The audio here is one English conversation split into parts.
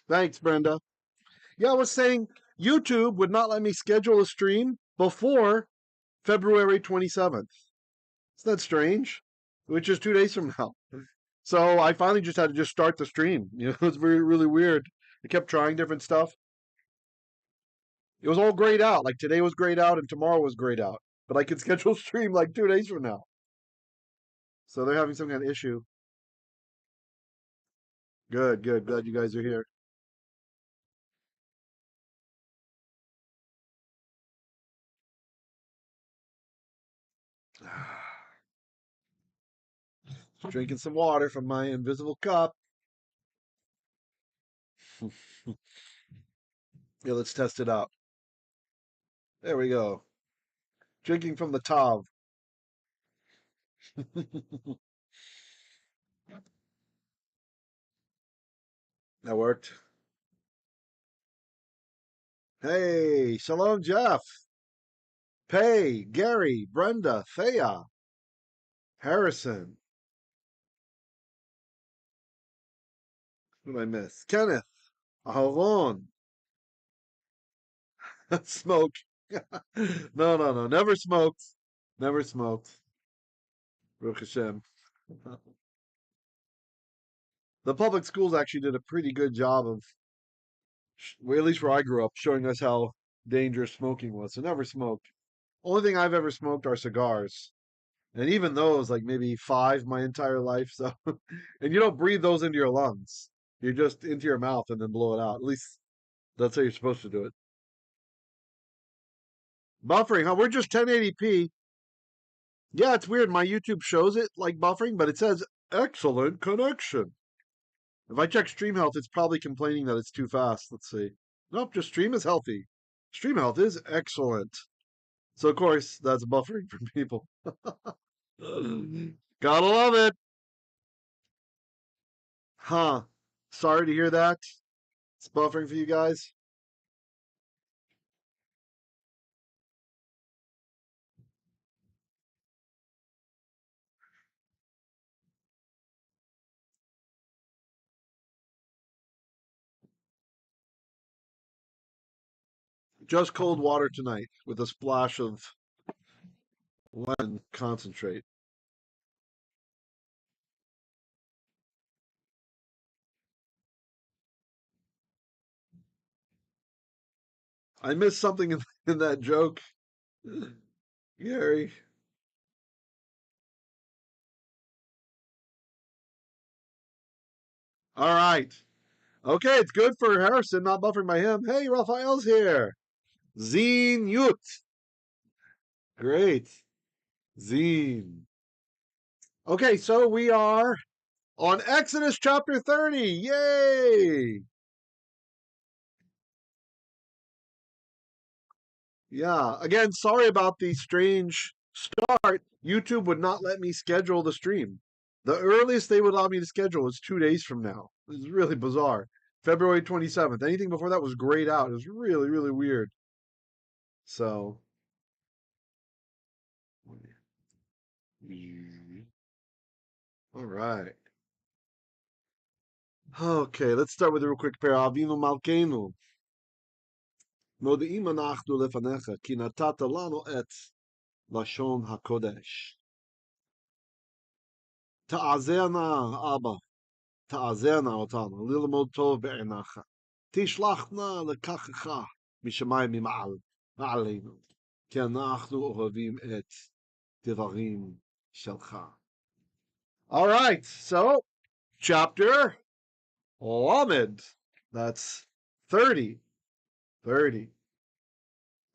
Thanks, Brenda. Yeah, I was saying YouTube would not let me schedule a stream before February 27th. Isn't that strange? Which is 2 days from now. So I finally just had to just start the stream. It's really weird. I kept trying different stuff. It was all grayed out. Like today was grayed out and tomorrow was grayed out. But I could schedule a stream like 2 days from now. So they're having some kind of issue. Good, good. Glad you guys are here. Drinking some water from my invisible cup. Yeah, let's test it out. There we go. Drinking from the tav. That worked. Hey, shalom, Jeff. Pay, Gary, Brenda, Thea, Harrison. Who did I miss? Kenneth, Aharon, Smoke. No. Never smoked. Never smoked. Baruch Hashem. The public schools actually did a pretty good job of, well, at least where I grew up, showing us how dangerous smoking was. So never smoked. Only thing I've ever smoked are cigars. And even those, like maybe five my entire life. So, and you don't breathe those into your lungs. You're just into your mouth and then blow it out. At least that's how you're supposed to do it. Buffering, huh? We're just 1080p. Yeah, it's weird. My YouTube shows it like buffering, but it says excellent connection. If I check stream health, it's probably complaining that it's too fast. Let's see. Nope, just stream is healthy. Stream health is excellent. So of course that's buffering for people. Gotta love it. Huh. Sorry to hear that. It's buffering for you guys. Just cold water tonight with a splash of lemon concentrate. I missed something in that joke, Gary. All right. Okay, it's good for Harrison, not buffering by him. Hey, Raphael's here. Zine Yut. Great. Zine. Okay, so we are on Exodus chapter 30. Yay! Yeah, again, sorry about the strange start. YouTube would not let me schedule the stream. The earliest they would allow me to schedule was 2 days from now. This is really bizarre. February 27th. Anything before that was grayed out. It was really weird. So, all right. Okay, let's start with a real quick prayer. Avinu Malkeinu, מודיעים אנחנו לפניך, כי נתת לנו את לשון הקודש. תעזרנה, אבא, תעזרנה אותנו, ללמוד טוב בעיניך. תשלחנה לקחך משמיים מעלינו, כי אנחנו אוהבים את דברים שלך. All right, so chapter Lamed. That's 30. 30.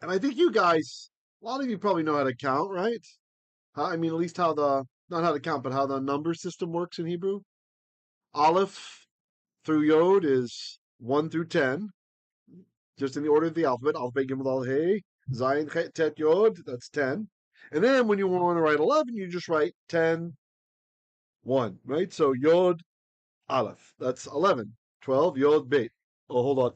And I think you guys, a lot of you probably know how to count, right? I mean, at least how not how to count, but how the number system works in Hebrew. Aleph through Yod is 1 through 10, just in the order of the alphabet. Alphabet, Gimel, Al, Hey, Zayin, Chet, Tet, Yod, that's 10. And then when you want to write 11, you just write 10, 1, right? So Yod, Aleph, that's 11. 12, Yod, Beit. Oh, hold on.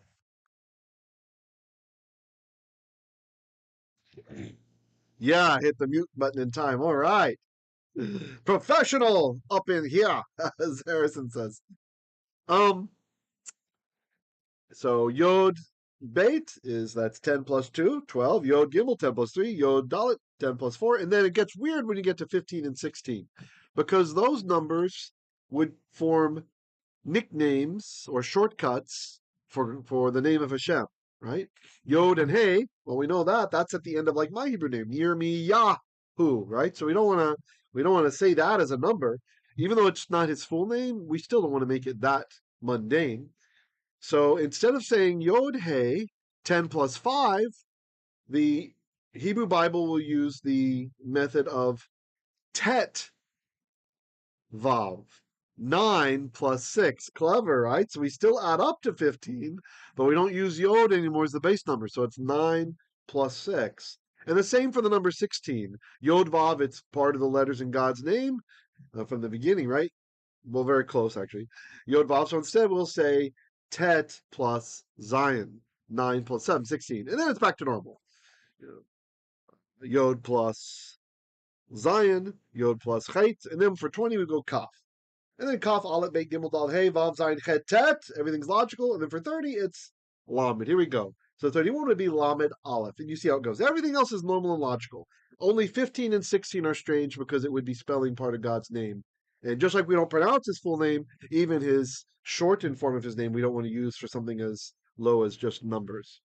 Yeah, hit the mute button in time. All right. Professional up in here, as Harrison says. Um, So Yod Beit that's 10 plus 2, 12. Yod Gimel, 10 plus 3. Yod Dalet, 10 plus 4. And then it gets weird when you get to 15 and 16 because those numbers would form nicknames or shortcuts for the name of Hashem, right? Yod and Hey, well, we know that that's at the end of like my Hebrew name, Yirmeyah, right? So we don't want to say that as a number, even though it's not his full name. We still don't want to make it that mundane. So instead of saying Yod Hey 10 plus 5, the Hebrew Bible will use the method of Tet Vav. 9 plus 6. Clever, right? So we still add up to 15, but we don't use Yod anymore as the base number. So it's 9 plus 6. And the same for the number 16. Yod Vav, it's part of the letters in God's name from the beginning, right? Well, very close, actually. Yod Vav. So instead, we'll say Tet plus Zion. 9 plus 7, 16. And then it's back to normal. You know, Yod plus Zion, Yod plus Chet. And then for 20, we go Kaf. And then Kaf, Aleph, Bet, Gimel, Dal, Hey, Vav, Zayin, Chet, Tet. Everything's logical. And then for 30, it's Lamed. Here we go. So 31 would be Lamed, Aleph. And you see how it goes. Everything else is normal and logical. Only 15 and 16 are strange because it would be spelling part of God's name. And just like we don't pronounce his full name, even his shortened form of his name, we don't want to use for something as low as just numbers.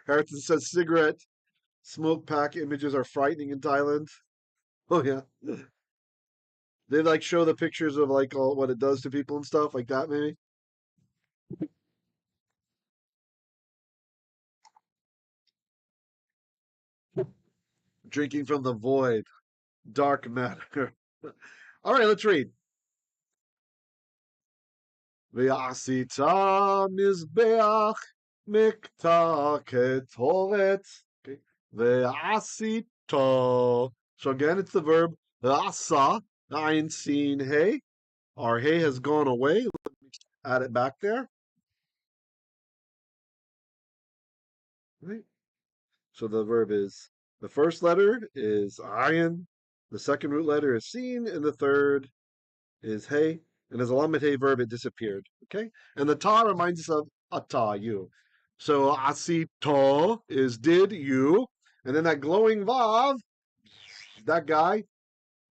Harrison says cigarette smoke pack images are frightening in Thailand. Oh yeah. They like show the pictures of like all what it does to people and stuff like that, maybe. Drinking from the void, dark matter. All right, let's read. Ve'asita mizbei'ach miktar ketoret. Okay. Ve'asita. So again, it's the verb asa. Ayin seen hey. Our hey has gone away. Add it back there. Right. So the verb is the first letter is ayin, the second root letter is seen, and the third is hey. And as a lamed hey verb, it disappeared. Okay, and the ta reminds us of ata, you. So asito is did you, and then that glowing vav, that guy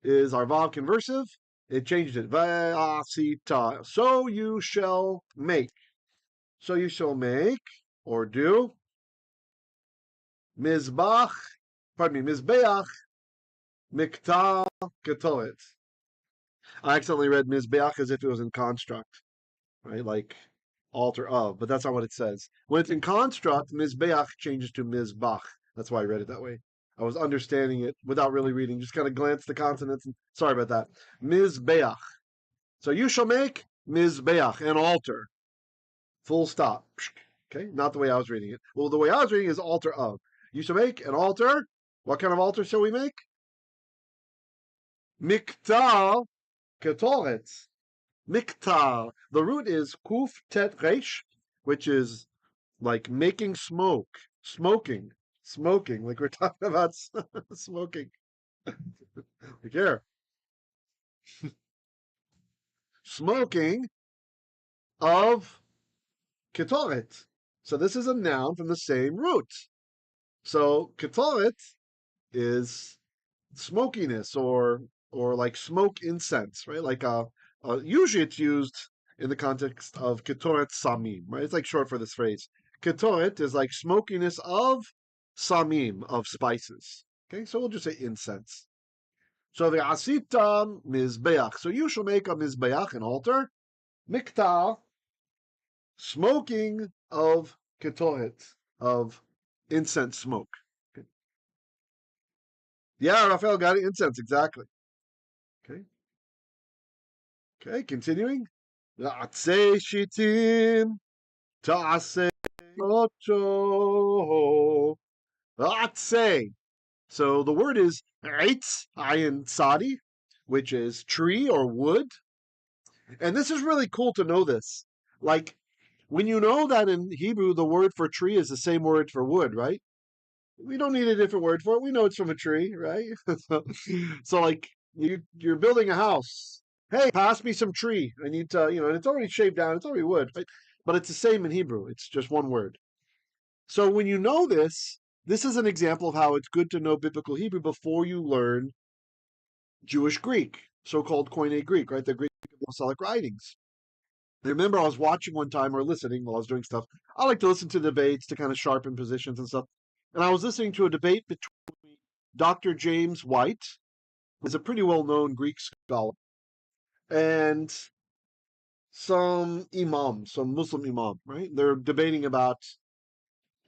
is our vav conversive. It changed it. Asita. So you shall make. So you shall make or do mizbach. Pardon me, mizbei'ach miktar ketoret. I accidentally read mizbei'ach as if it was in construct, right? Like altar of, but that's not what it says. When it's in construct, mizbei'ach changes to mizbach. That's why I read it that way. I was understanding it without really reading, just kind of glanced the consonants. And, sorry about that. Mizbei'ach. So you shall make mizbei'ach, an altar. Full stop. Okay, not the way I was reading it. Well, the way I was reading is altar of. You shall make an altar. What kind of altar shall we make? Miktar ketoret. Miktar. The root is kuf tet resh, which is like making smoke, smoking, like we're talking about smoking. Like here, smoking of ketoret. So this is a noun from the same root. So ketoret is smokiness or like smoke incense, right? Like usually it's used in the context of ketoret samim, right? It's like short for this phrase. Ketoret is like smokiness of samim, of spices. Okay, so we'll just say incense. So the asita mizbeach. So you shall make a mizbeach, an altar, miktar, smoking of ketoret, of incense smoke. Okay. Yeah, Raphael got it. Incense, exactly. Okay. Okay, continuing. Atzei shitim, taaseh oto. Atzei. So the word is eitz, ayin sadi, which is tree or wood. And this is really cool to know this. Like, when you know that in Hebrew, the word for tree is the same word for wood, right? We don't need a different word for it. We know it's from a tree, right? So like you're building a house. Hey, pass me some tree. I need to, and it's already shaved down. It's already wood, right? But it's the same in Hebrew. It's just one word. So when you know this, this is an example of how it's good to know biblical Hebrew before you learn Jewish Greek, so-called Koine Greek, right? The Greek Mosaic writings. I remember I was watching one time or listening while I was doing stuff. I like to listen to debates to kind of sharpen positions and stuff. And I was listening to a debate between Dr. James White, who's a pretty well-known Greek scholar, and some imam, some Muslim imam, right? They're debating about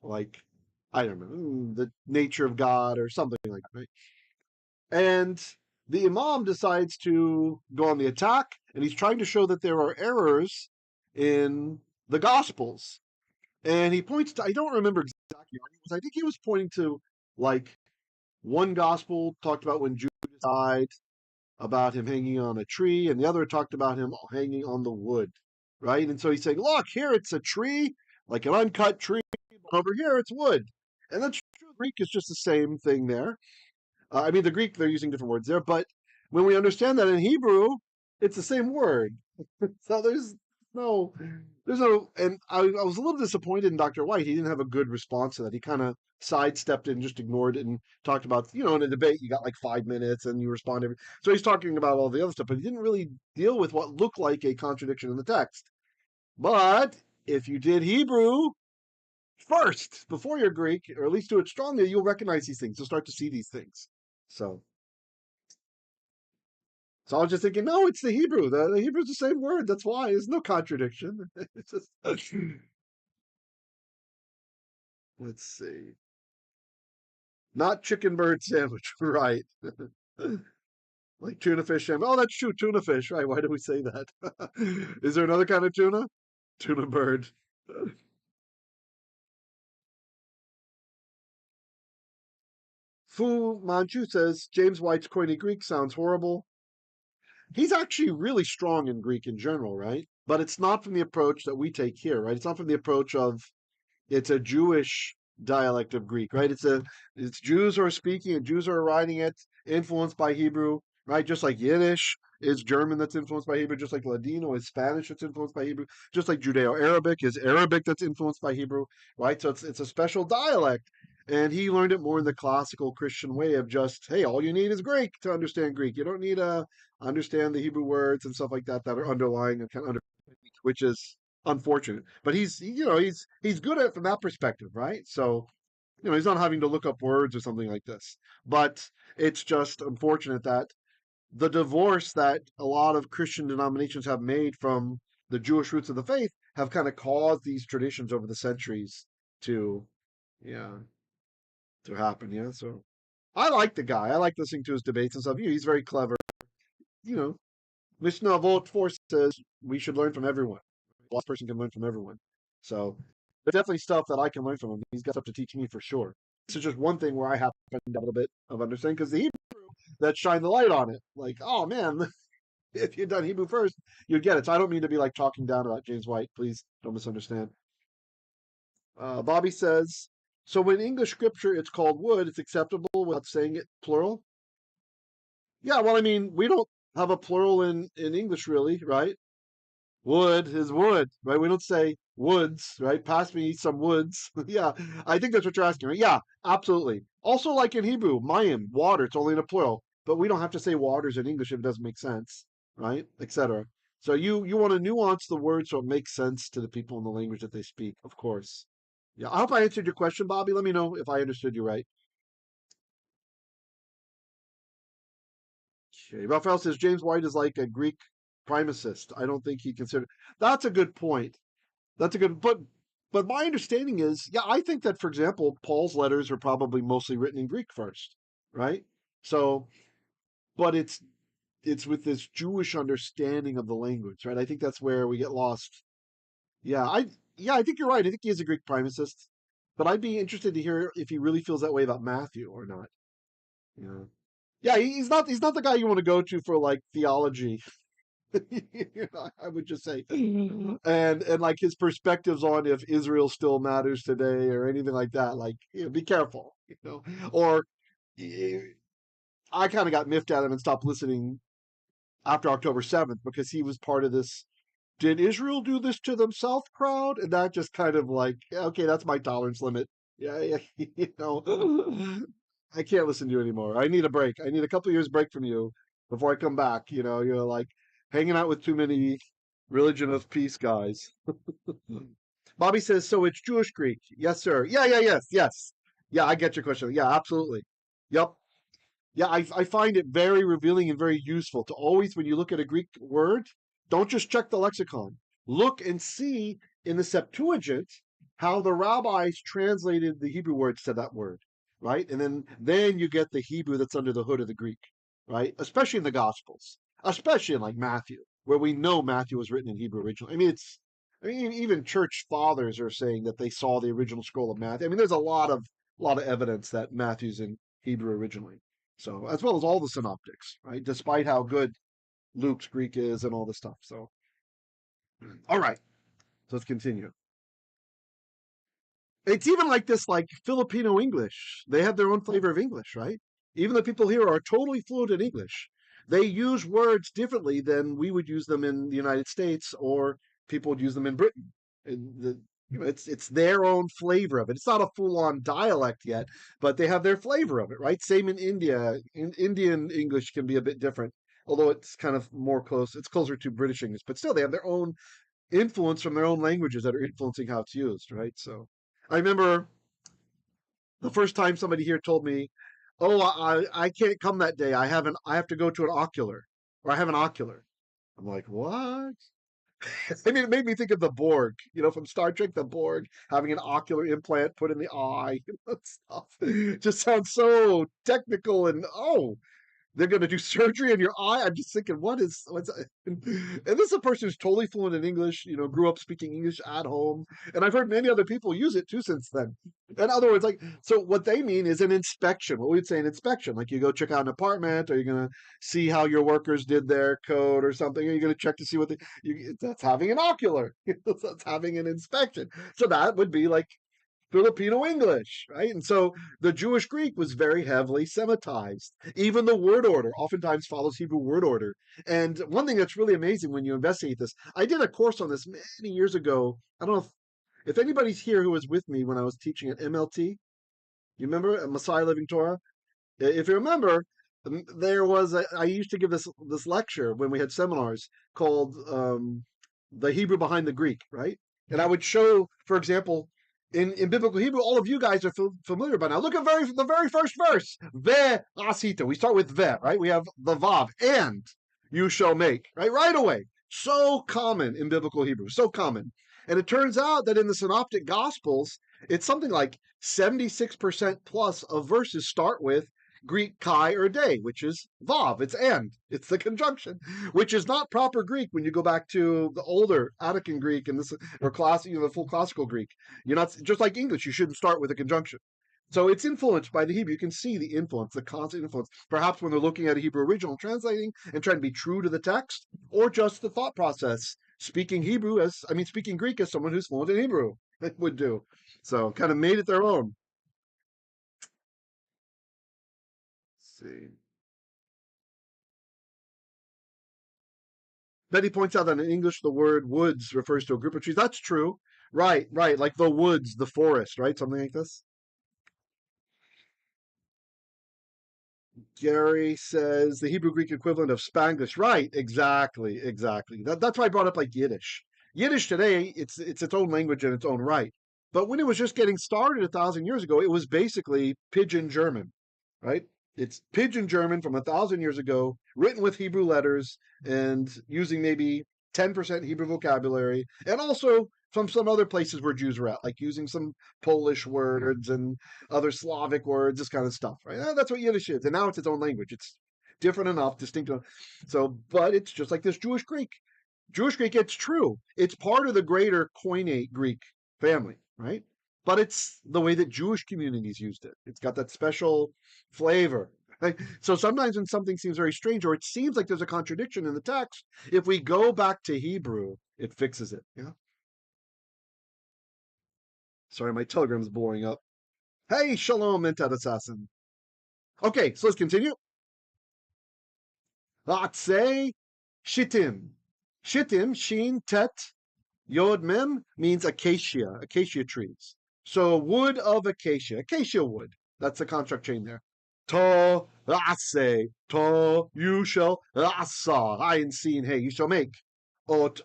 like I don't know the nature of God or something like that, right? And the imam decides to go on the attack, and he's trying to show that there are errors in the Gospels. And he points to, I don't remember exactly what it was. I think he was pointing to like one gospel talked about when Judas died, about him hanging on a tree, and the other talked about him hanging on the wood, right? And so he's saying, look, here it's a tree, like an uncut tree, but over here it's wood. And that's true. Greek is just the same thing there. I mean, the Greek, they're using different words there, but when we understand that in Hebrew, it's the same word. So no, there's no, and I was a little disappointed in Dr. White. He didn't have a good response to that. He kind of sidestepped it and just ignored it and talked about, in a debate, you got like 5 minutes and you respond every. So he's talking about all the other stuff, but he didn't really deal with what looked like a contradiction in the text. But if you did Hebrew first before your Greek, or at least do it strongly, you'll recognize these things. You'll start to see these things. So, so I was just thinking, no, it's the Hebrew. The Hebrew's the same word. That's why there's no contradiction. It's just let's see, not chicken bird sandwich, right? Like tuna fish sandwich. Oh, that's true, tuna fish, right? Why do we say that? Is there another kind of tuna? Tuna bird. Fu Manchu says James White's Koine Greek sounds horrible. He's actually really strong in Greek in general, right? But it's not from the approach that we take here, right? It's not from the approach of it's a Jewish dialect of Greek, right? It's Jews who are speaking and Jews who are writing it, influenced by Hebrew, right? Just like Yiddish is German that's influenced by Hebrew, just like Ladino is Spanish that's influenced by Hebrew, just like Judeo-Arabic is Arabic that's influenced by Hebrew, right? So it's a special dialect. And he learned it more in the classical Christian way of just, hey, all you need is Greek to understand Greek. You don't need to understand the Hebrew words and stuff like that that are underlying and kind of under, which is unfortunate. But he's good at it from that perspective, right? So he's not having to look up words or something like this. But it's just unfortunate that the divorce that a lot of Christian denominations have made from the Jewish roots of the faith have kind of caused these traditions over the centuries to, yeah, to happen. Yeah. So I like the guy. I like listening to his debates and stuff. He's very clever. You know, Mishnah Vot 4 says we should learn from everyone. The last person can learn from everyone. So there's definitely stuff that I can learn from him. He's got stuff to teach me for sure. This is just one thing where I happen to have a little bit of understanding because the Hebrew that shine the light on it. Like, oh man, if you'd done Hebrew first, you'd get it. So I don't mean to be like talking down about James White. Please don't misunderstand. Bobby says, so when English scripture it's called wood, it's acceptable without saying it plural. Yeah, well, I mean, we don't have a plural in English really, right? Wood is wood, right? We don't say woods, right? Pass me some woods. Yeah, I think that's what you're asking, right? Yeah, absolutely. Also, like in Hebrew, mayim, water, it's only in a plural, but we don't have to say waters in English if it doesn't make sense, right? Etc. So you want to nuance the word so it makes sense to the people in the language that they speak, of course. Yeah, I hope I answered your question, Bobby. Let me know if I understood you right. Okay. Raphael says James White is like a Greek primacist. I don't think he considered. That's a good point. That's a good, but my understanding is, yeah, I think that, for example, Paul's letters are probably mostly written in Greek first, right? So, but it's with this Jewish understanding of the language, right? I think that's where we get lost. Yeah, I think you're right. I think he is a Greek primacist, but I'd be interested to hear if he really feels that way about Matthew or not. Yeah, yeah, he's not the guy you want to go to for like theology. I would just say, and like his perspectives on if Israel still matters today or anything like that. Like, be careful, Or eh, I kind of got miffed at him and stopped listening after October 7th because he was part of this. Did Israel do this to themselves crowd? And that just kind of like, yeah, okay, that's my tolerance limit. Yeah, yeah, I can't listen to you anymore. I need a break. I need a couple of years break from you before I come back. You're like hanging out with too many religion of peace guys. Bobby says, so it's Jewish Greek. Yes, sir. Yeah, yeah, yes, yes. Yeah, I get your question. Yeah, absolutely. Yep. Yeah, I find it very revealing and very useful to always, when you look at a Greek word, don't just check the lexicon. Look and see in the Septuagint how the rabbis translated the Hebrew words to that word, right? And then you get the Hebrew that's under the hood of the Greek, right? Especially in the Gospels, especially in like Matthew, where we know Matthew was written in Hebrew originally. I mean, even church fathers are saying that they saw the original scroll of Matthew. I mean, there's a lot of evidence that Matthew's in Hebrew originally. So, as well as all the synoptics, right? Despite how good Luke's Greek is and all this stuff. So, all right, so let's continue. It's even like this, like Filipino English. They have their own flavor of English, right? Even the people here are totally fluent in English. They use words differently than we would use them in the United States or people would use them in Britain. It's their own flavor of it. It's not a full-on dialect yet, but they have their flavor of it, right? Same in India. Indian English can be a bit different, although it's kind of more close. It's closer to British English, but still they have their own influence from their own languages that are influencing how it's used, right? So I remember the first time somebody here told me, "Oh, I can't come that day. I have to go to an ocular, or I have an ocular." I'm like, "What?" I mean, it made me think of the Borg, from Star Trek, the Borg having an ocular implant put in the eye, and stuff. Just sounds so technical and they're going to do surgery in your eye. I'm just thinking, what's and this is a person who's totally fluent in English, grew up speaking English at home. And I've heard many other people use it too since then. In other words, like, so what they mean is an inspection. What we'd say an inspection, like you go check out an apartment, or you're going to see how your workers did their code or something, or you're going to check to see that's having an ocular. That's having an inspection. So that would be like Filipino English, right? And so the Jewish Greek was very heavily Semitized. Even the word order oftentimes follows Hebrew word order. And one thing that's really amazing when you investigate this, I did a course on this many years ago. I don't know if anybody's here who was with me when I was teaching at MLT. You remember Messiah Living Torah? If you remember, I used to give this lecture when we had seminars called the Hebrew behind the Greek, right? And I would show, for example, in biblical Hebrew, all of you guys are familiar by now. Look at the very first verse. Ve asita. We start with ve, right? We have the vav, and you shall make, right away. So common in biblical Hebrew, so common. And it turns out that in the Synoptic Gospels, it's something like 76% plus of verses start with Greek kai or day, which is vav. It's and. It's the conjunction, which is not proper Greek when you go back to the older Attican Greek and the full classical Greek. You're not just like English. You shouldn't start with a conjunction. So it's influenced by the Hebrew. You can see the influence, the constant influence. Perhaps when they're looking at a Hebrew original, translating and trying to be true to the text, or just the thought process, speaking Greek as someone who's fluent in Hebrew would do. So kind of made it their own. Let's see. Betty points out that in English, the word woods refers to a group of trees. That's true. Right, right. Like the woods, the forest, right? Something like this. Gary says the Hebrew Greek equivalent of Spanglish. Right, exactly, exactly. That's why I brought up like Yiddish. Yiddish today, it's its own language in its own right. But when it was just getting started 1,000 years ago, it was basically Pidgin German, right? It's Pidgin German from 1,000 years ago, written with Hebrew letters and using maybe 10% Hebrew vocabulary, and also from some other places where Jews were at, like using some Polish words and other Slavic words, this kind of stuff, right? That's what Yiddish is. And now it's its own language. It's different enough, distinct enough. So, but it's just like this Jewish Greek. Jewish Greek, it's true. It's part of the greater Koine Greek family, right? But it's the way that Jewish communities used it. It's got that special flavor. Right? So sometimes when something seems very strange or it seems like there's a contradiction in the text, if we go back to Hebrew, it fixes it. Yeah. Sorry, my telegram's blowing up. Hey, shalom, mentat assassin. Okay, so let's continue. Atzei, shitim. Shitim, shin, tet, yod, mem means acacia trees. So wood of acacia wood. That's the contract chain there. Taaseh, you shall asa, ayin, sin, hey, you shall make. Ot,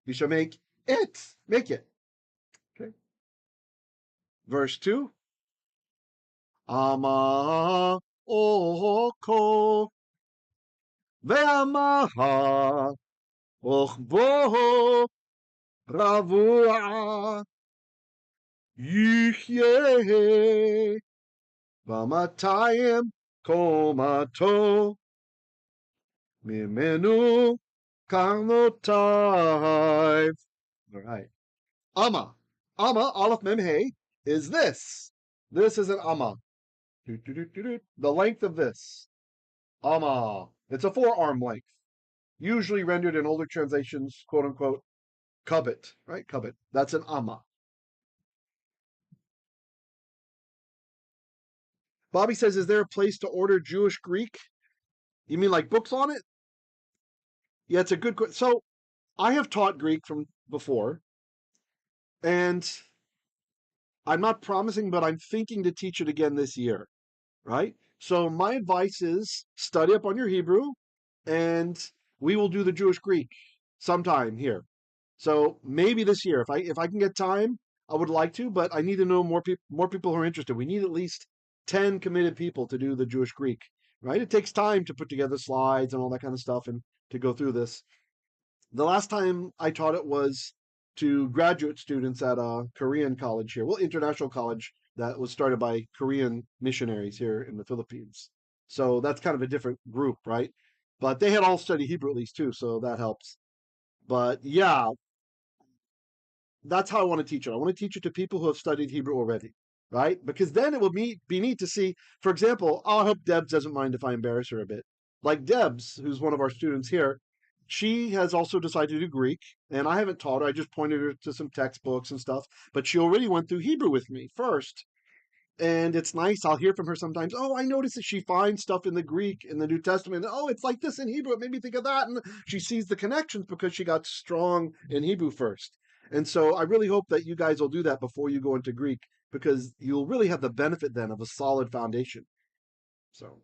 you shall make it. Make it. Okay. Verse 2. Amah, arkho, ve'amah, rachbo, ravua, yihyeh, v'matayim, komato, mimenu, karnotaiv. All right. Amah. Amah, Aleph Mem Hey, is this. This is an amah. The length of this. Amah. It's a forearm length. Usually rendered in older translations, quote unquote, cubit, right? Cubit. That's an amah. Bobby says, is there a place to order Jewish Greek? You mean like books on it? Yeah, it's a good question. So I have taught Greek from before, and I'm not promising, but I'm thinking to teach it again this year, right? So my advice is study up on your Hebrew, and we will do the Jewish Greek sometime here. So maybe this year, if I can get time, I would like to, but I need to know more people who are interested. We need at least 10 committed people to do the Jewish Greek, right? It takes time to put together slides and all that kind of stuff and to go through this. The last time I taught it was to graduate students at a Korean college here, well, international college that was started by Korean missionaries here in the Philippines. So that's kind of a different group, right? But they had all studied Hebrew at least too, so that helps. But yeah, that's how I want to teach it. I want to teach it to people who have studied Hebrew already, right? Because then it will be neat to see. For example, I hope Debs doesn't mind if I embarrass her a bit. Like Debs, who's one of our students here, she has also decided to do Greek, and I haven't taught her. I just pointed her to some textbooks and stuff. But she already went through Hebrew with me first, and it's nice. I'll hear from her sometimes. Oh, I noticed that she finds stuff in the Greek in the New Testament. Oh, it's like this in Hebrew. It made me think of that, and she sees the connections because she got strong in Hebrew first. And so I really hope that you guys will do that before you go into Greek because you'll really have the benefit then of a solid foundation. So,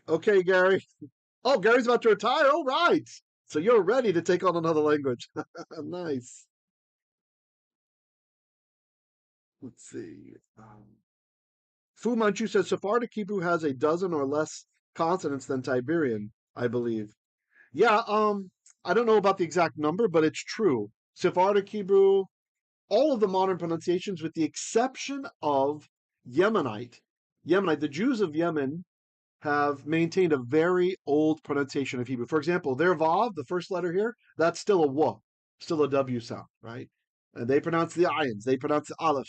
okay, Gary. Oh, Gary's about to retire. All right. So you're ready to take on another language. Nice. Let's see. Fu Manchu says Sephardic Hebrew has a dozen or less consonants than Tiberian, I believe. Yeah, I don't know about the exact number, but it's true. Sephardic Hebrew, all of the modern pronunciations, with the exception of Yemenite. Yemenite, the Jews of Yemen have maintained a very old pronunciation of Hebrew. For example, their Vav, the first letter here, that's still a W, still a W sound, right? And they pronounce the ayins, they pronounce the aleph,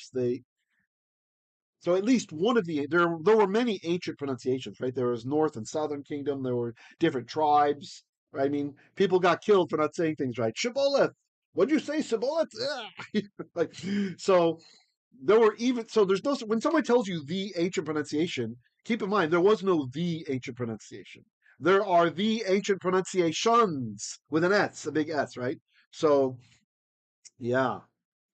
so at least one of there were many ancient pronunciations, right? There was North and Southern Kingdom. There were different tribes. Right? I mean, people got killed for not saying things right. Shibboleth. What'd you say, Shibboleth? Like, so there were even so. There's no when someone tells you the ancient pronunciation, keep in mind there was no the ancient pronunciation. There are the ancient pronunciations with an S, a big S, right? So yeah,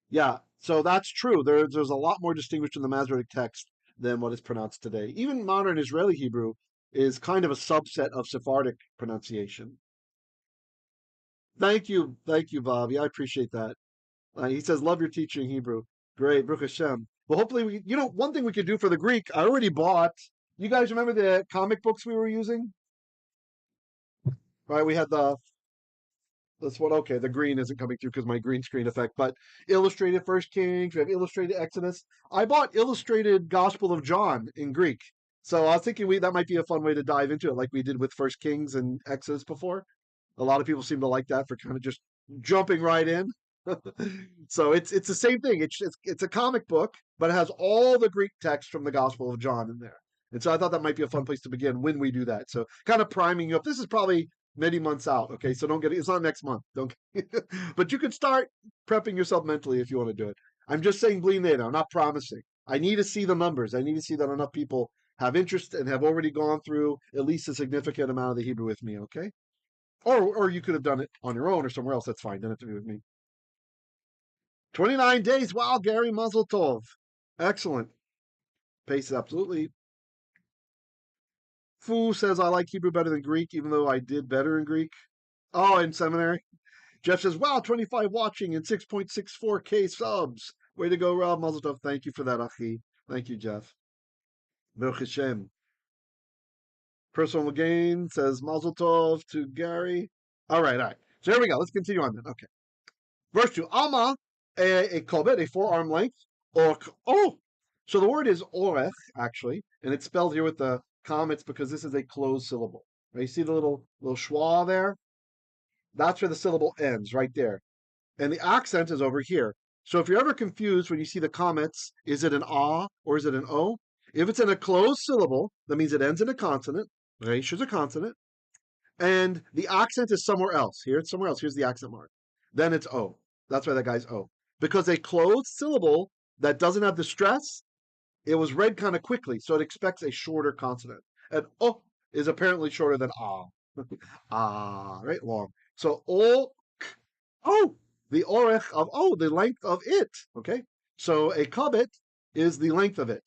yeah, so that's true. There's a lot more distinguished in the Masoretic text than what is pronounced today. Even modern Israeli Hebrew is kind of a subset of Sephardic pronunciation. Thank you, Bobby. I appreciate that. He says, "Love your teaching Hebrew." Great, Baruch Hashem. Well, hopefully, one thing we could do for the Greek. I already bought. You guys remember the comic books we were using? Right, we had that's what okay, the green isn't coming through because my green screen effect, but illustrated First Kings, we have illustrated Exodus. I bought illustrated Gospel of John in Greek. So I was thinking that might be a fun way to dive into it, like we did with First Kings and Exodus before. A lot of people seem to like that for kind of just jumping right in. So it's the same thing. It's a comic book, but it has all the Greek text from the Gospel of John in there. And so I thought that might be a fun place to begin when we do that. So kind of priming you up. This is probably many months out. Okay, so don't get it. It's not next month. Don't. But you could start prepping yourself mentally if you want to do it. I'm just saying, bli neder. I'm not promising. I need to see the numbers. I need to see that enough people have interest and have already gone through at least a significant amount of the Hebrew with me. Okay. Or you could have done it on your own or somewhere else. That's fine. Don't have to be with me. 29 days. Wow, Gary, Mazel Tov. Excellent. Pace absolutely. Fu says, I like Hebrew better than Greek, even though I did better in Greek. Oh, in seminary. Jeff says, wow, 25 watching and 6.64K subs. Way to go, Rob. Mazel Tov. Thank you for that, Achi. Thank you, Jeff. Baruch Hashem. Personal gain says, Mazel Tov to Gary. All right. So here we go. Let's continue on then. Okay. Verse 2, amah, a cubit, a forearm length, oh, so the word is orech, actually, and it's spelled here with the comets because this is a closed syllable. Right? You see the little schwa there? That's where the syllable ends, right there. And the accent is over here. So if you're ever confused when you see the comets, is it an ah or is it an o? If it's in a closed syllable, that means it ends in a consonant. Resh is a consonant. And the accent is somewhere else. Here it's somewhere else. Here's the accent mark. Then it's O. That's why that guy's O. Because a closed syllable that doesn't have the stress, it was read kind of quickly, so it expects a shorter consonant. And O is apparently shorter than ah. Ah, right? Long. So O, oh, the orech of O, the length of it. Okay? So a cubit is the length of it.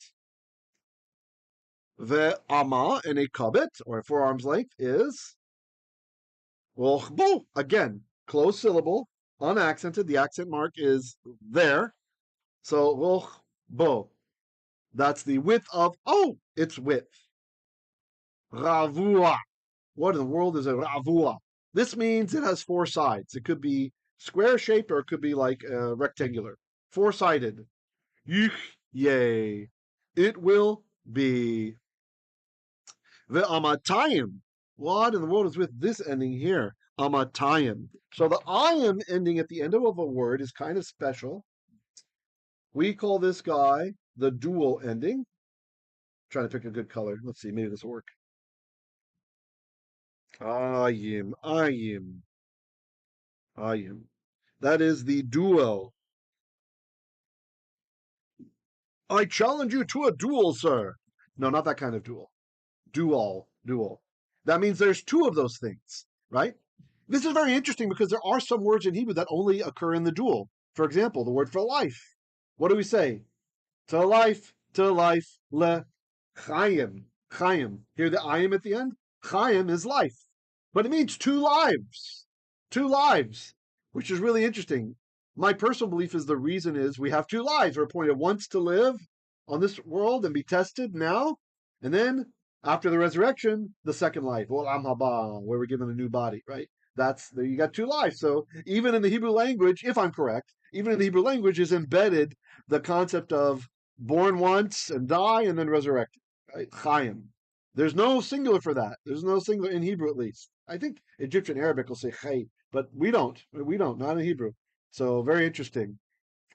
The amah in a cubit, or a forearm's length, is rachbo. Again, closed syllable, unaccented. The accent mark is there. So rachbo. That's the width of, oh, its width. Ravua. What in the world is a ravua? This means it has four sides. It could be square shaped or it could be like rectangular. Four-sided. Yihyeh. It will be. Ve'amatayim. What in the world is with this ending here? Amatayim. So the ayim ending at the end of a word is kind of special. We call this guy the dual ending. Trying to pick a good color. Let's see, maybe this will work. Ayim. That is the dual. I challenge you to a duel, sir. No, not that kind of duel. Dual. That means there's two of those things, right? This is very interesting because there are some words in Hebrew that only occur in the dual. For example, the word for life. What do we say? To life, le chayim. Hear the ayim at the end? Chayim is life. But it means two lives, which is really interesting. My personal belief is the reason is we have two lives. We're appointed once to live on this world and be tested now, and then after the resurrection, the second life, olam haba, where we're given a new body, right? You got two lives. So even in the Hebrew language, if I'm correct, even in the Hebrew language is embedded the concept of born once and die and then resurrected, right? Chayim. There's no singular for that. There's no singular in Hebrew, at least. I think Egyptian Arabic will say chay, but we don't. Not in Hebrew. So very interesting.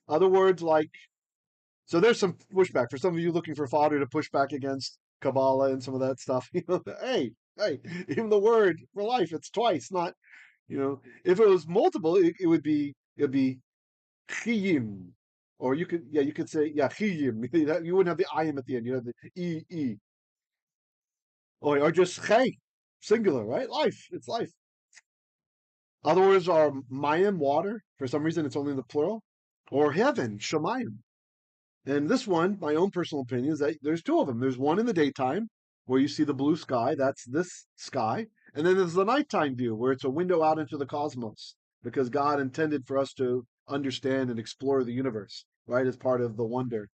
Other words like, so there's some pushback for some of you looking for fodder to push back against Kabbalah and some of that stuff. Hey, even the word for life, it's twice, not, if it was multiple, it would be chiyim. Or you could say, chiyim. You wouldn't have the ayim at the end. You have the e. Or just chay, singular, right? Life, it's life. Other words are mayim, water. For some reason, it's only in the plural. Or heaven, shamayim. And this one, my own personal opinion, is that there's two of them. There's one in the daytime, where you see the blue sky. That's this sky. And then there's the nighttime view, where it's a window out into the cosmos, because God intended for us to understand and explore the universe, right, as part of the wonder.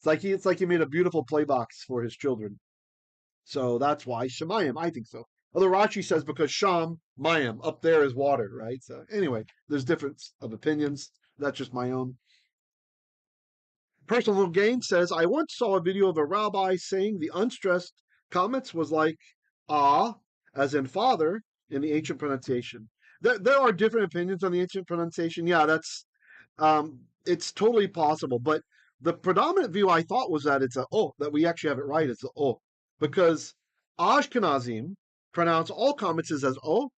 It's like he made a beautiful play box for his children. So that's why Shemayim, I think so. Although Rashi says because Sham, Mayim, up there is water, right? So anyway, there's difference of opinions. That's just my own. Personal gain says, I once saw a video of a rabbi saying the unstressed comets was like ah, as in father, in the ancient pronunciation. There are different opinions on the ancient pronunciation. Yeah, It's totally possible, but the predominant view I thought was that it's a oh, that we actually have it right. It's a oh, because Ashkenazim pronounce all comments as oh,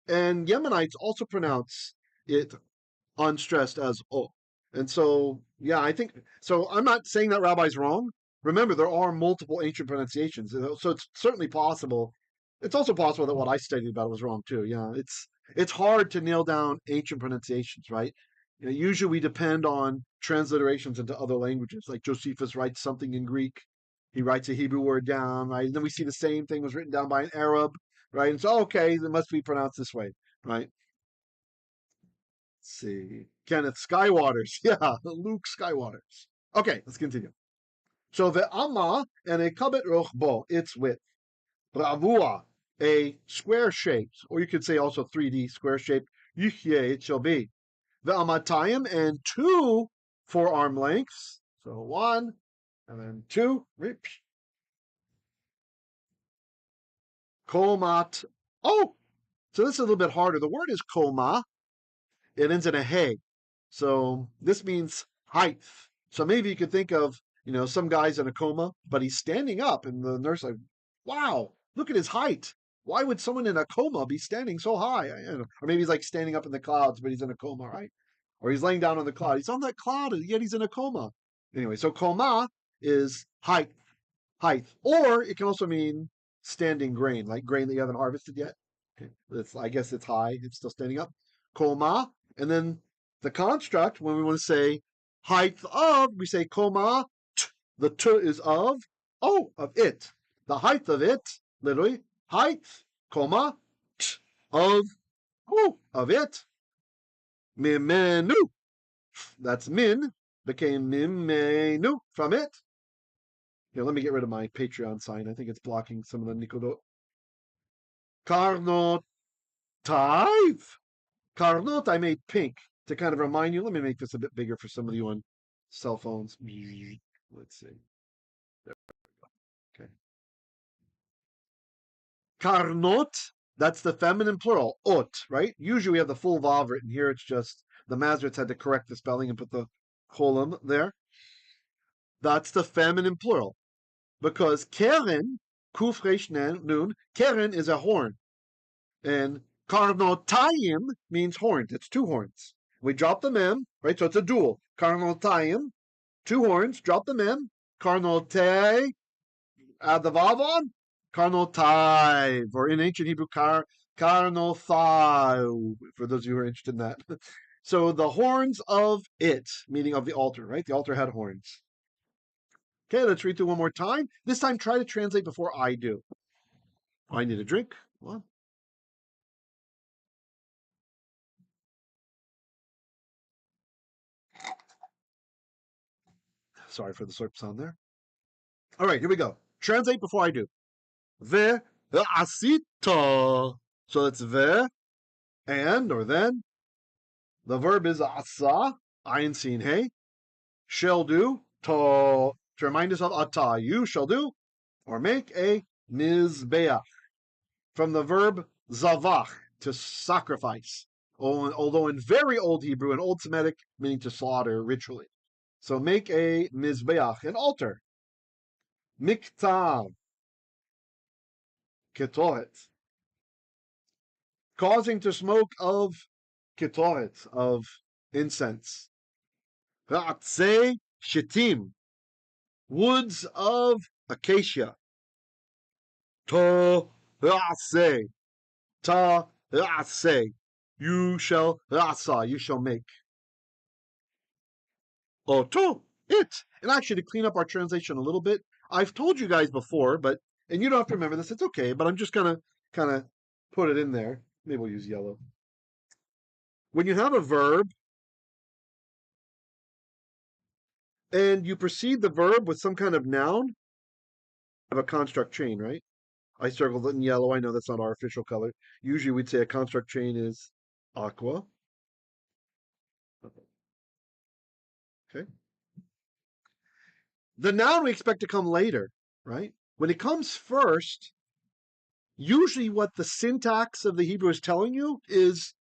and Yemenites also pronounce it unstressed as oh. And so, yeah, I think so. I'm not saying that rabbi's wrong. Remember, there are multiple ancient pronunciations, so it's certainly possible. It's also possible that what I studied about was wrong too. Yeah, it's hard to nail down ancient pronunciations, right? Usually we depend on transliterations into other languages. Like Josephus writes something in Greek, he writes a Hebrew word down, right? And then we see the same thing was written down by an Arab, right? And so, okay, it must be pronounced this way, right? Let's see. Kenneth Skywaters. Yeah, Luke Skywaters. Okay, let's continue. So the amah and a cubit rachbo, its width. Ravua, a square shaped, or you could say also 3D square shaped. Yihyeh, it shall be. The amatayim and 2 forearm lengths. So 1 and then 2. Komat. Oh, so this is a little bit harder. The word is koma. It ends in a hey. So this means height. So maybe you could think of, some guy's in a coma, but he's standing up, and the nurse like, wow, look at his height. Why would someone in a coma be standing so high? Or maybe he's like standing up in the clouds, but he's in a coma, right? Or he's laying down on the cloud. He's on that cloud, and yet he's in a coma. Anyway, so coma is height. Or it can also mean standing grain, like grain that you haven't harvested yet. Okay. I guess it's high. It's still standing up. Koma. And then the construct, when we want to say height of, we say koma. The t is of it. The height of it, literally, height, koma, t, of it. Mimenu. That's min, became mimenu from it. Here, let me get rid of my Patreon sign. I think it's blocking some of the nikodot. Karnotaiv. Karnot, I made pink to kind of remind you. Let me make this a bit bigger for some of you on cell phones. Let's see. Okay. Karnot, that's the feminine plural. Ot, right? Usually we have the full vav written here. It's just the Masoretes had to correct the spelling and put the colon there. That's the feminine plural. Because Keren, Kuf Resh Nun, Keren is a horn. And karnotaiv means horns. It's 2 horns. We drop the mem, right? So it's a dual. Karnotaiv, 2 horns, drop the mem. Karnotay, add the vav on. Karnotaiv, or in ancient Hebrew, karnotaiv, for those of you who are interested in that. So the horns of it, meaning of the altar, right? The altar had horns. Okay, let's read through one more time. This time, try to translate before I do. I need a drink. What? Sorry for the slurp sound there. All right, here we go. Translate before I do. Ve asita. So that's ve and or then. The verb is asa, ayin sin hey. Shall do to remind us of ata. You shall do or make a mizbei'ach. From the verb zavach, to sacrifice. Although in very old Hebrew and Old Semitic, meaning to slaughter ritually. So make a mizbei'ach, an altar. Miktar, ketoret, causing to smoke of ketoret, of incense. Atzei, shitim, woods of acacia. Taaseh, you shall make. To it. And actually, to clean up our translation a little bit, I've told you guys before, and you don't have to remember this, it's okay, but I'm just gonna kind of put it in there. Maybe we'll use yellow. When you have a verb and you precede the verb with some kind of noun, have a construct chain, right? I circled it in yellow. I know that's not our official color. Usually we'd say a construct chain is aqua. Okay. The noun we expect to come later, right? When it comes first, usually what the syntax of the Hebrew is telling you is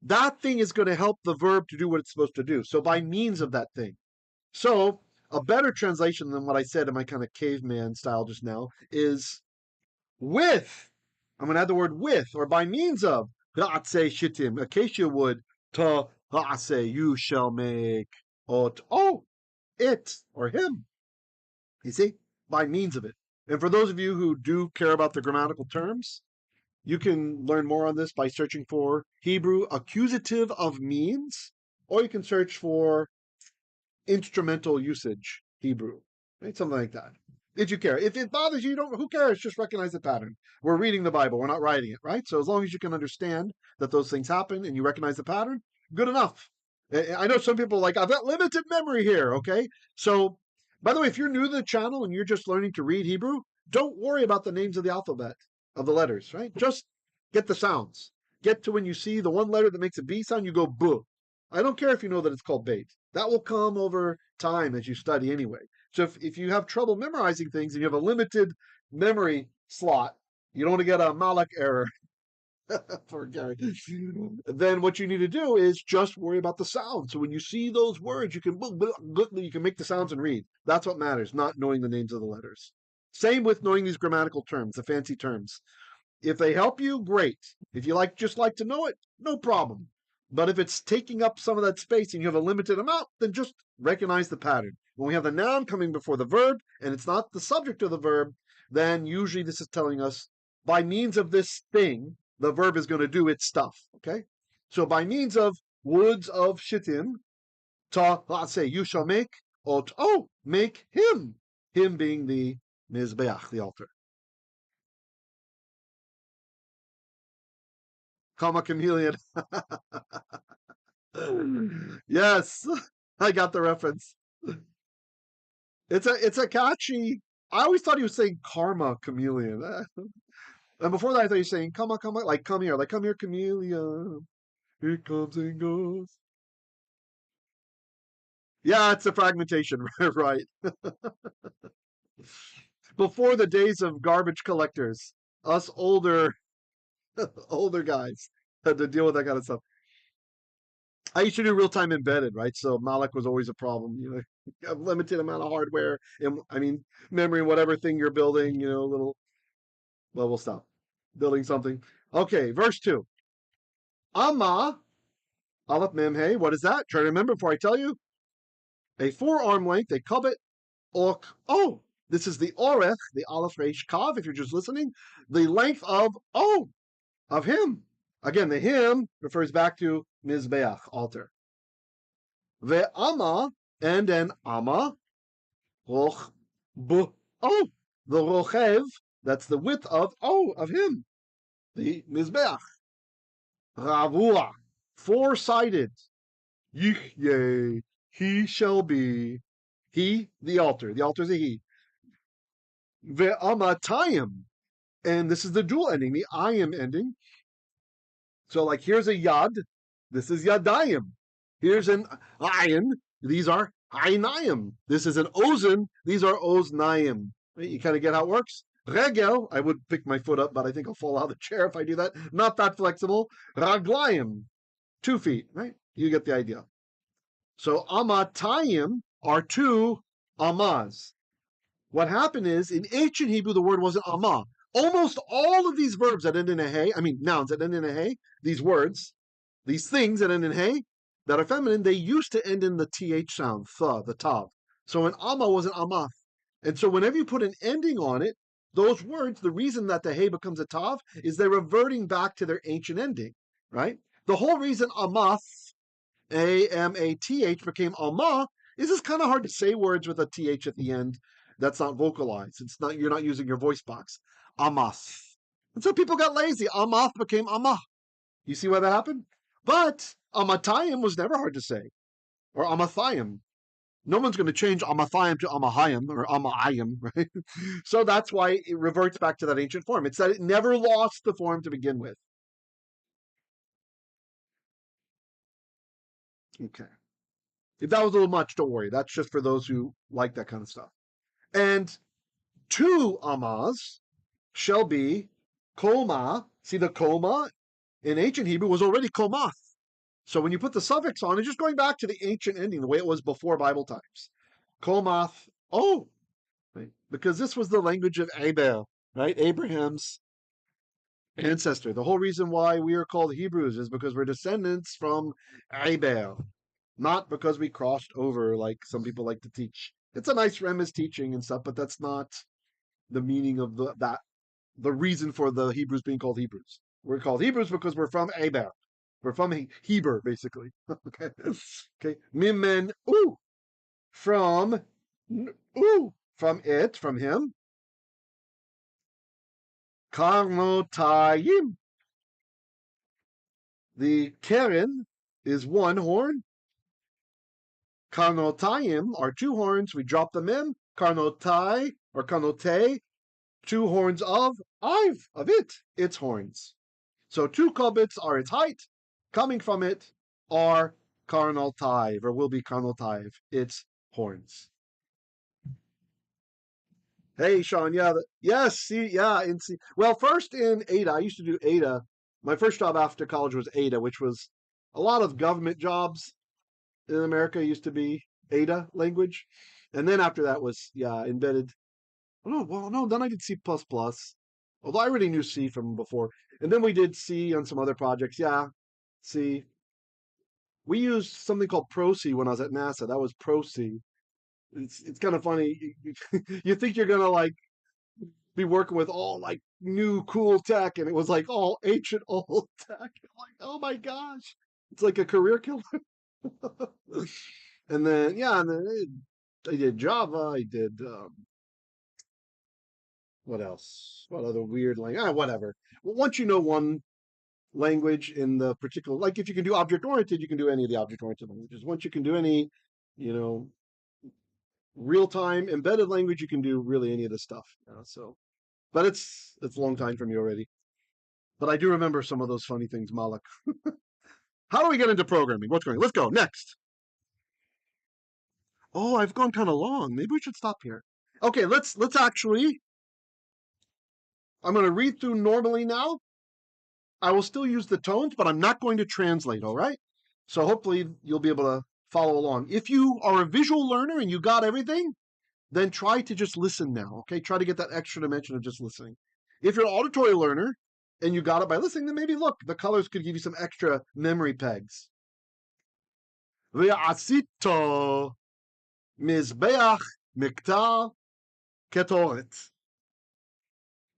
that thing is going to help the verb to do what it's supposed to do. So by means of that thing. So a better translation than what I said in my kind of caveman style just now is with. I'm going to add the word with or by means of atzei shitim, acacia wood, taaseh, you shall make it or him. You see, by means of it. And for those of you who do care about the grammatical terms, you can learn more on this by searching for Hebrew accusative of means, or you can search for instrumental usage Hebrew, right? Something like that. If you care. If it bothers you, don't. Who cares? Just recognize the pattern. We're reading the Bible. We're not writing it, right? So as long as you can understand that those things happen and you recognize the pattern, good enough. I know some people are like, I've got limited memory here, okay? So, by the way, if you're new to the channel and you're just learning to read Hebrew, don't worry about the names of the alphabet, of the letters, right? Just get the sounds. Get to when you see the one letter that makes a B sound, you go buh. I don't care if you know that it's called bait. That will come over time as you study anyway. So if you have trouble memorizing things and you have a limited memory slot, you don't want to get a malak error for Gary. Then what you need to do is just worry about the sound. So when you see those words, you can make the sounds and read. That's what matters, not knowing the names of the letters. Same with knowing these grammatical terms, the fancy terms. If they help you, great. If you just like to know it, no problem. But if it's taking up some of that space and you have a limited amount, then just recognize the pattern. When we have the noun coming before the verb and it's not the subject of the verb, then usually this is telling us by means of this thing, the verb is going to do its stuff. Okay? So by means of woods of shitim, taaseh, you shall make, make him. Him being the mizbei'ach, the altar. Comma chameleon. Yes, I got the reference. It's a catchy. I always thought he was saying karma chameleon. And before that, I thought he was saying come on, like come here, chameleon. Here comes and goes. Yeah, it's a fragmentation, right? Before the days of garbage collectors, us older guys had to deal with that kind of stuff. I used to do real time embedded, right? So Malak was always a problem. You know, a limited amount of hardware, and I mean memory, whatever thing you're building. You know, little. Well, we'll stop building something. Okay, verse 2. Amah, aleph mem hey. What is that? Try to remember before I tell you. A forearm length, a cubit, this is the orech, the aleph resh kav. If you're just listening, the length of him. Again, the him refers back to mizbei'ach, altar. Ve'amah, and an amah, roch, the rochev, that's the width of him, the mizbei'ach. Ravua, four-sided. Yihyeh, he shall be. He, the altar. The altar is a he. Ve'amatayim, and this is the dual ending, the ayim ending. So, like, here's a yad. This is yadayim. Here's an ayin. These are aynayim. This is an ozen. These are oznayim. You kind of get how it works? Regel, I would pick my foot up, but I think I'll fall out of the chair if I do that. Not that flexible. Raglayim, 2 feet, right? You get the idea. So amatayim are 2 amahs. What happened is, in ancient Hebrew, the word wasn't amah. Almost all of these verbs that end in a hey, nouns that end in a hey, these words, these things that end in hey, that are feminine, they used to end in the th sound, the tav. So an amah was an amath. And so whenever you put an ending on it, those words, the reason that the hey becomes a tav is they're reverting back to their ancient ending, right? The whole reason amath, A-M-A-T-H, became amah is it's kind of hard to say words with a th at the end that's not vocalized. You're not using your voice box. Amath. And so people got lazy. Amath became amah. You see why that happened? But amatayim was never hard to say. Or amathayim. No one's going to change amathayim to amahayim or amahayim, right? So that's why it reverts back to that ancient form. It's that it never lost the form to begin with. Okay. If that was a little much, don't worry. That's just for those who like that kind of stuff. And 2 amahs shall be koma. See, the koma in ancient Hebrew was already komath. So when you put the suffix on, it's just going back to the ancient ending, the way it was before Bible times. Komath, oh, right? Because this was the language of Abel, right? Abraham's ancestor. The whole reason why we are called Hebrews is because we're descendants from Abel, not because we crossed over like some people like to teach. It's a nice Remes teaching and stuff, but that's not the meaning of the reason for the Hebrews being called Hebrews. We're called Hebrews because we're from Abel. We're from Heber, basically. Okay. Okay. Mimenu, from from it, from him. Karnotaiv. The keren is one horn. Karnotayim are two horns. We drop them in. Karnotai or karnotay, two horns of it, its horns. So two cubits are its height. Coming from it are karnotaiv, or will be karnotaiv, its horns. Hey, Sean, yeah, yes, see, yeah, in see. Well, first in Ada, I used to do Ada. My first job after college was Ada, which was a lot of government jobs in America used to be Ada language, and then after that was embedded. Oh, no, well, no, then I did C plus plus, although I already knew C from before, and then we did C on some other projects. Yeah, C. We used something called Pro C when I was at NASA. That was Pro C. It's kind of funny. You think you're gonna like be working with all like new cool tech, and it was like all ancient old tech. I'm like, oh my gosh, it's like a career killer. And then and then I did Java. I did what else? What other weird language? Whatever. Well, once you know one language in the particular, like if you can do object oriented, you can do any of the object oriented languages. Once you can do any, you know, real time embedded language, you can do really any of this stuff. So, but it's a long time for me already. But I do remember some of those funny things, Malik. How do we get into programming? What's going on? Let's go. Next. Oh, I've gone kind of long. Maybe we should stop here. Okay, let's actually. I'm going to read through normally now. I will still use the tones, but I'm not going to translate, all right? So hopefully you'll be able to follow along. If you are a visual learner and you got everything, then try to just listen now, okay? Try to get that extra dimension of just listening. If you're an auditory learner and you got it by listening, then maybe look, the colors could give you some extra memory pegs. Ve'asito mizbei'ach miktar ketoret.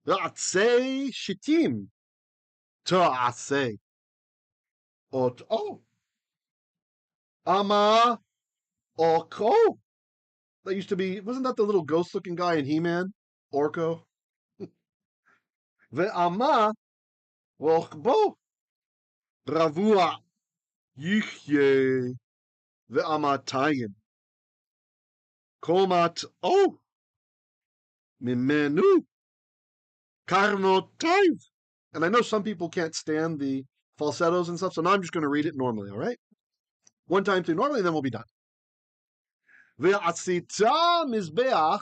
Atzei shitim taaseh. Amah arkho. That used to be, wasn't that the little ghost looking guy in He-Man? Arkho. Amah rachbo. Ravua yihyeh. Ve'amatayim. Komat mimenu. Karnotaiv. And I know some people can't stand the falsettos and stuff, so now I'm just going to read it normally, all right? One time through normally, then we'll be done. Ve'asita mizbei'ach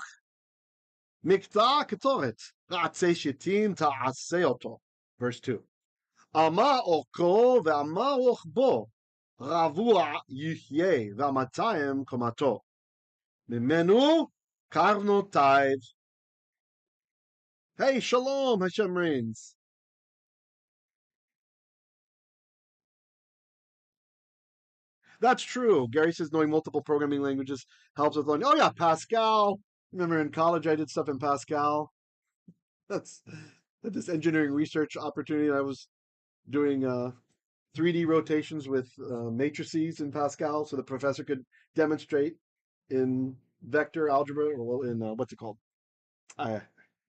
miktar ketoret. Atzei shitim taaseh oto. Verse 2. Amah arkho ve'amah rachbo. Ravua yihyeh ve'amatayim komato. Mimenu karnotaiv. Hey, shalom, Hashem reigns. That's true. Gary says knowing multiple programming languages helps with learning. Oh yeah, Pascal. Remember in college I did stuff in Pascal. That's this engineering research opportunity. I was doing 3D rotations with matrices in Pascal, so the professor could demonstrate in vector algebra, or well, in what's it called? I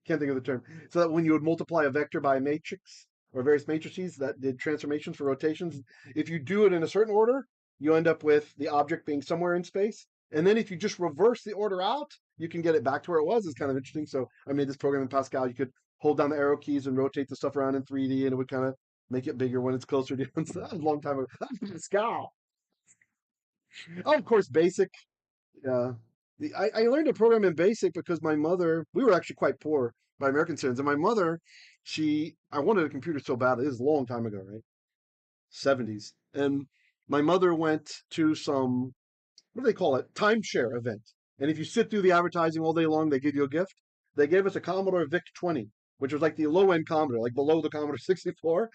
can't think of the term. So that when you would multiply a vector by a matrix or various matrices that did transformations for rotations, if you do it in a certain order, you end up with the object being somewhere in space. And then if you just reverse the order out, you can get it back to where it was. It's kind of interesting. So I made this program in Pascal. You could hold down the arrow keys and rotate the stuff around in 3D, and it would kind of make it bigger when it's closer to you. So that was a long time ago. That's Pascal. Oh, of course, BASIC. Yeah. I learned to program in BASIC because my mother, we were actually quite poor by American standards. And my mother, I wanted a computer so bad. It was a long time ago, right? 70s. And my mother went to some, what do they call it? Timeshare event. And if you sit through the advertising all day long, they give you a gift. They gave us a Commodore VIC 20, which was like the low end Commodore, like below the Commodore 64.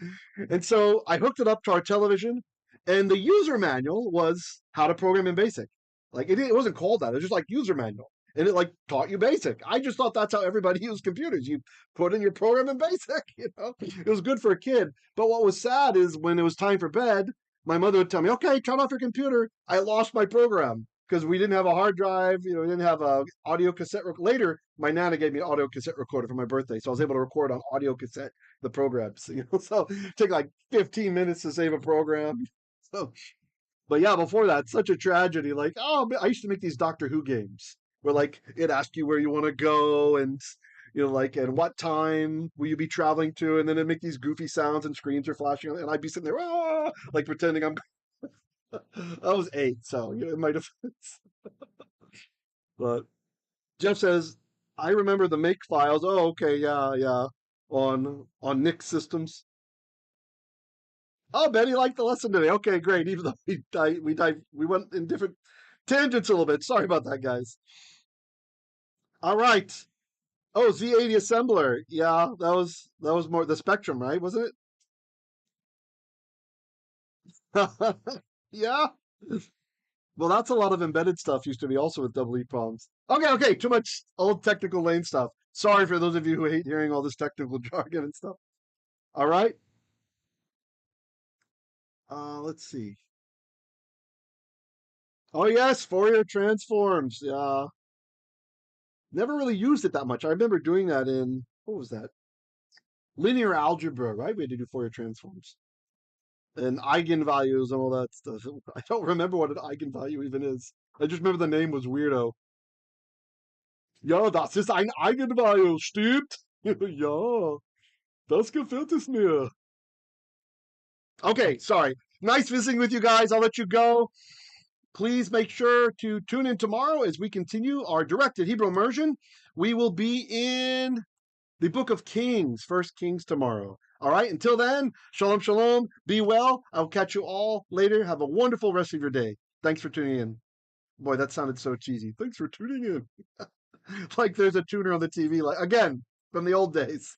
And so I hooked it up to our television, and the user manual was how to program in BASIC. Like it wasn't called that, it was just like user manual. And it like taught you BASIC. I just thought that's how everybody used computers. You put in your program in BASIC, you know. It was good for a kid. But what was sad is when it was time for bed, my mother would tell me, okay, turn off your computer. I lost my program because we didn't have a hard drive, you know, we didn't have a audio cassette. Later, my nana gave me an audio cassette recorder for my birthday, so I was able to record on audio cassette the programs. You know, so it took like 15 minutes to save a program. So, but yeah, before that, such a tragedy. Like, oh, I used to make these Doctor Who games where like it asked you where you want to go and you know, like, and what time will you be traveling to? And then it'd make these goofy sounds and screens are flashing, and I'd be sitting there, ah, like pretending I'm. I was 8, so you know, it might have. But Jeff says, I remember the make files. Oh, okay, yeah, yeah. On Nick's systems. Oh, Betty liked the lesson today. Okay, great. Even though we went in different tangents a little bit. Sorry about that, guys. All right. Oh, Z80 assembler. Yeah, that was more the Spectrum, right? Wasn't it? Yeah. Well, that's a lot of embedded stuff used to be also with double EEPROMs. Okay, okay, too much old technical lane stuff. Sorry for those of you who hate hearing all this technical jargon and stuff. All right. Let's see. Oh yes, Fourier transforms. Yeah. Never really used it that much. I remember doing that in what was that? Linear algebra, right? We had to do Fourier transforms and eigenvalues and all that stuff. I don't remember what an eigenvalue even is. I just remember the name was weirdo. Ja, das ist ein Eigenvalue, stimmt? Ja, das gefällt es mir. Okay, sorry. Nice visiting with you guys. I'll let you go. Please make sure to tune in tomorrow as we continue our directed Hebrew immersion. We will be in the book of Kings, First Kings tomorrow. All right, until then, shalom, shalom. Be well. I'll catch you all later. Have a wonderful rest of your day. Thanks for tuning in. Boy, that sounded so cheesy. Thanks for tuning in. Like there's a tuner on the TV, like again, from the old days.